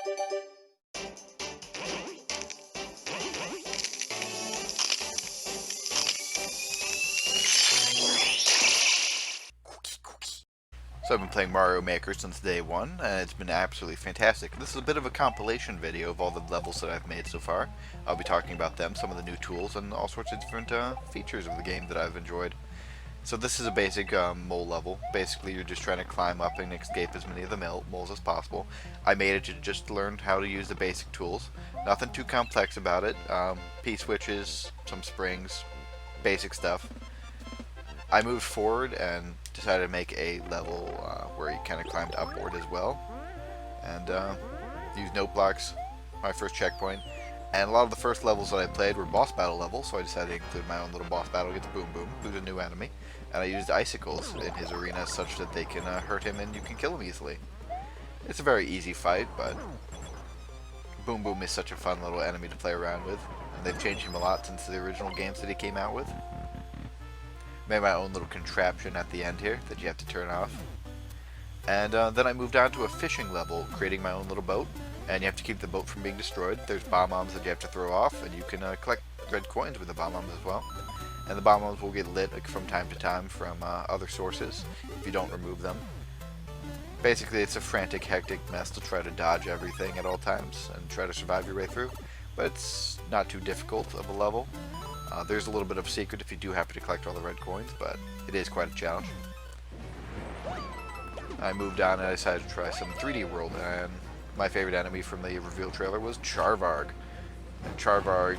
So I've been playing Mario Maker since day one, and it's been absolutely fantastic. This is a bit of a compilation video of all the levels that I've made so far. I'll be talking about them, some of the new tools, and all sorts of different features of the game that I've enjoyed. So this is a basic mole level. Basically, you're just trying to climb up and escape as many of the moles as possible. I made it to just learn how to use the basic tools. Nothing too complex about it. P-switches, some springs, basic stuff. I moved forward and decided to make a level where you kind of climbed upward as well, and used note blocks, my first checkpoint. And a lot of the first levels that I played were boss battle levels, so I decided to include my own little boss battle against Boom Boom, who's a new enemy. And I used icicles in his arena such that they can hurt him and you can kill him easily. It's a very easy fight, but Boom Boom is such a fun little enemy to play around with, and they've changed him a lot since the original games that he came out with. Made my own little contraption at the end here that you have to turn off. And then I moved on to a fishing level, creating my own little boat. And you have to keep the boat from being destroyed. There's bomb-bombs that you have to throw off, and you can collect red coins with the bomb-bombs as well. And the bomb-bombs will get lit from time to time from other sources if you don't remove them. Basically, it's a frantic, hectic mess to try to dodge everything at all times and try to survive your way through. But it's not too difficult of a level. There's a little bit of a secret if you do happen to collect all the red coins, but it is quite a challenge. I moved on and I decided to try some 3D World, and my favorite enemy from the reveal trailer was Charvaargh. And Charvaargh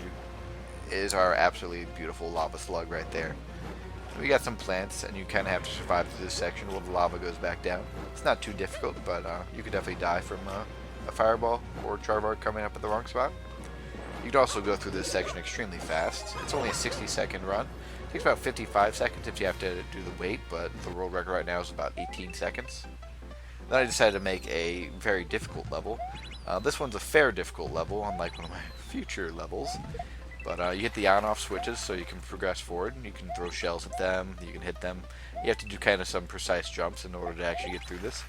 is our absolutely beautiful lava slug right there. We got some plants, and you kind of have to survive through this section while the lava goes back down. It's not too difficult, but you could definitely die from a fireball or Charvaargh coming up at the wrong spot. You can also go through this section extremely fast. It's only a 60-second run. It takes about 55 seconds if you have to do the wait, but the world record right now is about 18 seconds. Then I decided to make a very difficult level. This one's a fair difficult level, unlike one of my future levels. But you hit the on-off switches so you can progress forward. You can throw shells at them, you can hit them. You have to do kind of some precise jumps in order to actually get through this.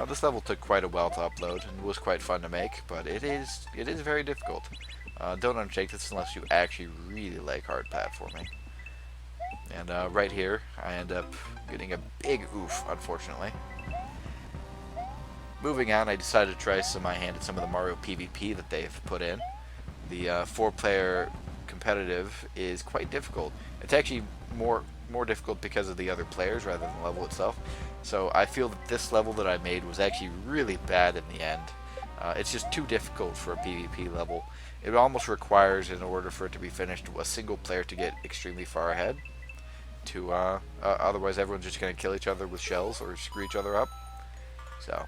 This level took quite a while to upload and was quite fun to make, but it is very difficult. Don't undertake this unless you actually really like hard platforming. And right here, I end up getting a big oof, unfortunately. Moving on, I decided to try my hand at some of the Mario PvP that they've put in. The 4-player competitive is quite difficult. It's actually more difficult because of the other players rather than the level itself. So I feel that this level that I made was actually really bad in the end. It's just too difficult for a PvP level. It almost requires, in order for it to be finished, a single player to get extremely far ahead. Otherwise everyone's just going to kill each other with shells or screw each other up. So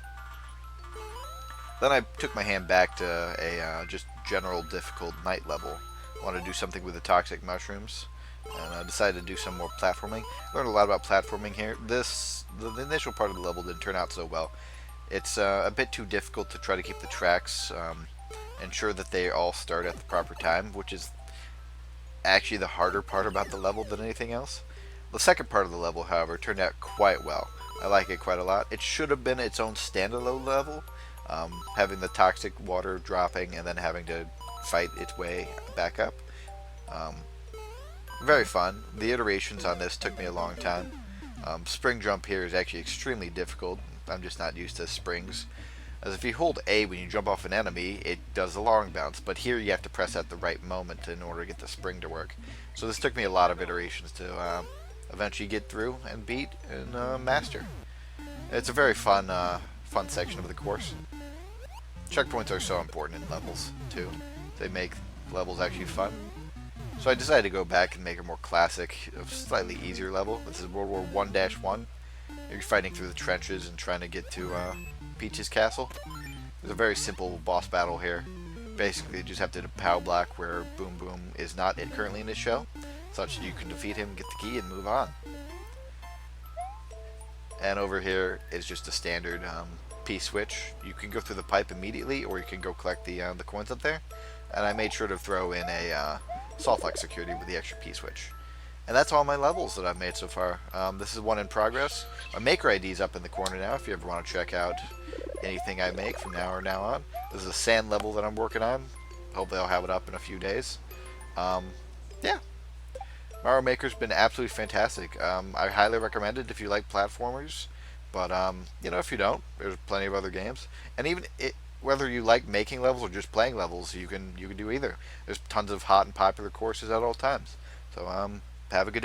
then I took my hand back to a just general difficult night level. I wanted to do something with the toxic mushrooms, and I decided to do some more platforming. Learned a lot about platforming here. The initial part of the level didn't turn out so well. It's a bit too difficult to try to keep the tracks, ensure that they all start at the proper time, which is actually the harder part about the level than anything else. The second part of the level, however, turned out quite well. I like it quite a lot. It should have been its own standalone level, having the toxic water dropping and then having to fight its way back up. Very fun. The iterations on this took me a long time. Spring jump here is actually extremely difficult. I'm just not used to springs. As if you hold A when you jump off an enemy, it does the long bounce, but here you have to press at the right moment in order to get the spring to work. So this took me a lot of iterations to eventually get through and beat and master. It's a very fun section of the course. Checkpoints are so important in levels too. They make levels actually fun. So I decided to go back and make a more classic, slightly easier level. This is World War 1-1. You're fighting through the trenches and trying to get to Peach's castle. There's a very simple boss battle here. Basically, you just have to POW block where Boom Boom is not currently in his show, such that you can defeat him, get the key, and move on. And over here is just a standard P-switch. You can go through the pipe immediately, or you can go collect the coins up there. And I made sure to throw in a Sulflex security with the extra P-switch. And that's all my levels that I've made so far. This is one in progress. My maker ID is up in the corner now if you ever want to check out anything I make from now or now on. This is a sand level that I'm working on. Hopefully I'll have it up in a few days. Um, yeah, Mario Maker's been absolutely fantastic. I highly recommend it if you like platformers. But if you don't, there's plenty of other games. And even whether you like making levels or just playing levels, you can do either. There's tons of hot and popular courses at all times. So have a good day.